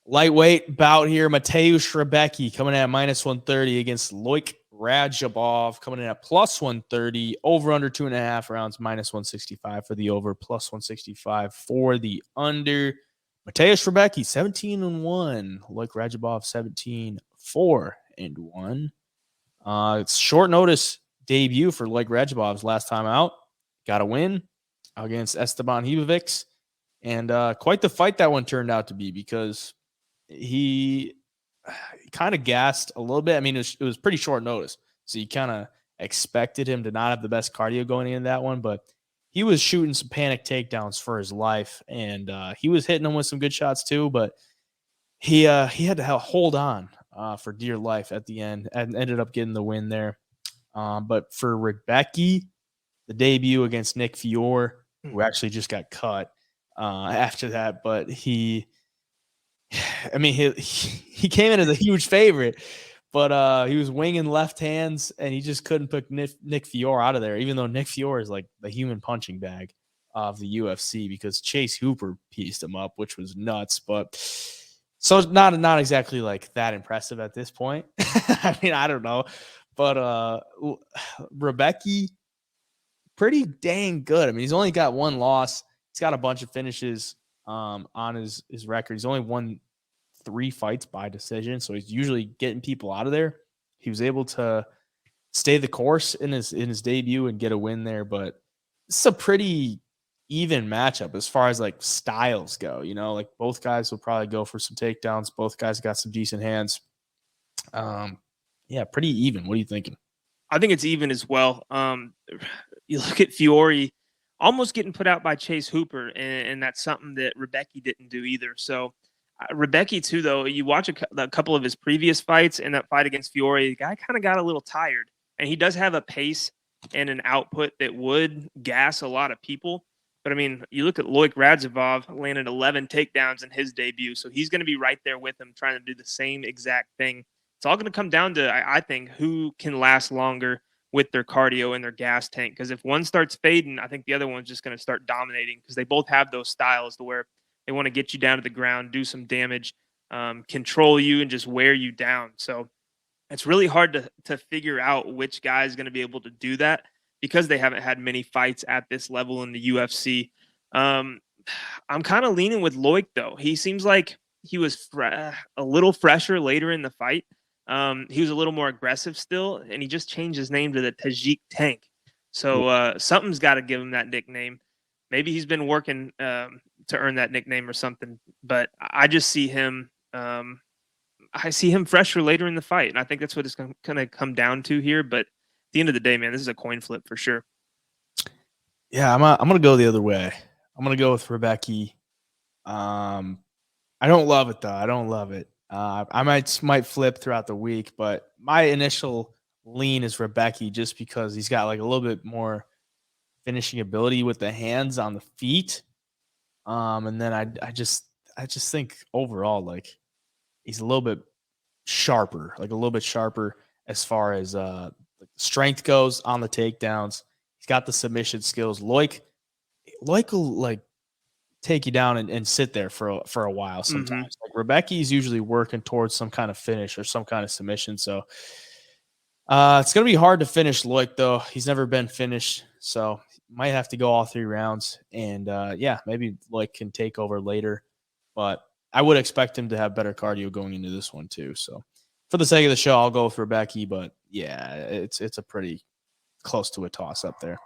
Lightweight bout here. Mateusz Rebecki coming in at -130 against Loik Radzhabov coming in at +130. Over under 2.5 rounds, -165 for the over, +165 for the under. Mateusz Rebecki 17-1. Loik Radzhabov 17-4-1. It's short notice debut for Loik Radzhabov's last time out. Got a win against Esteban Hibovics. And quite the fight that one turned out to be, because he kind of gassed a little bit. I mean, it was pretty short notice, so you kind of expected him to not have the best cardio going into that one, but he was shooting some panic takedowns for his life, and he was hitting them with some good shots too, but he had to hold on for dear life at the end and ended up getting the win there. But for Rebecki, the debut against Nick Fiore, who actually just got cut after that, but he came in as a huge favorite, but he was winging left hands, and he just couldn't put Nick Fiore out of there, even though Nick Fiore is like the human punching bag of the UFC, because Chase Hooper pieced him up, which was nuts. But so it's not exactly like that impressive at this point. I mean, I don't know. But Rebecki, pretty dang good. I mean, he's only got one loss. He's got a bunch of finishes on his record. He's only won 3 fights by decision, so he's usually getting people out of there. He was able to stay the course in his debut and get a win there, but it's a pretty even matchup as far as like styles go. You know, like both guys will probably go for some takedowns. Both guys got some decent hands. Yeah, pretty even. What are you thinking? I think it's even as well. You look at Fiore almost getting put out by Chase Hooper, and that's something that Rebecki didn't do either. So Rebecki too, though, you watch a couple of his previous fights, and that fight against Fiore, the guy kind of got a little tired, and he does have a pace and an output that would gas a lot of people. But I mean, you look at Loik Radzhabov, landed 11 takedowns in his debut, so he's going to be right there with him, trying to do the same exact thing. It's all going to come down to, I think, who can last longer with their cardio and their gas tank. Because if one starts fading, I think the other one's just going to start dominating, because they both have those styles to where they want to get you down to the ground, do some damage, control you, and just wear you down. So it's really hard to figure out which guy is going to be able to do that, because they haven't had many fights at this level in the UFC. I'm kind of leaning with Loik, though. He seems like he was a little fresher later in the fight. He was a little more aggressive still, and he just changed his name to the Tajik Tank. So something's got to give him that nickname. Maybe he's been working to earn that nickname or something. But I just see him. I see him fresher later in the fight, and I think that's what it's going to come down to here. But at the end of the day, man, this is a coin flip for sure. Yeah, I'm going to go the other way. I'm going to go with Rebecki. I don't love it, though. I don't love it. I might flip throughout the week, but my initial lean is Rebecki, just because he's got like a little bit more finishing ability with the hands on the feet. And then I just think overall, like, he's a little bit sharper as far as strength goes on the takedowns. He's got the submission skills. Loik will like take you down and sit there for a while sometimes. Like Rebecki's usually working towards some kind of finish or some kind of submission. So it's going to be hard to finish Loik, though. He's never been finished, so might have to go all 3 rounds. And yeah, maybe Loik can take over later, but I would expect him to have better cardio going into this one too. So for the sake of the show, I'll go with Rebecki, but yeah, it's a pretty close to a toss up there.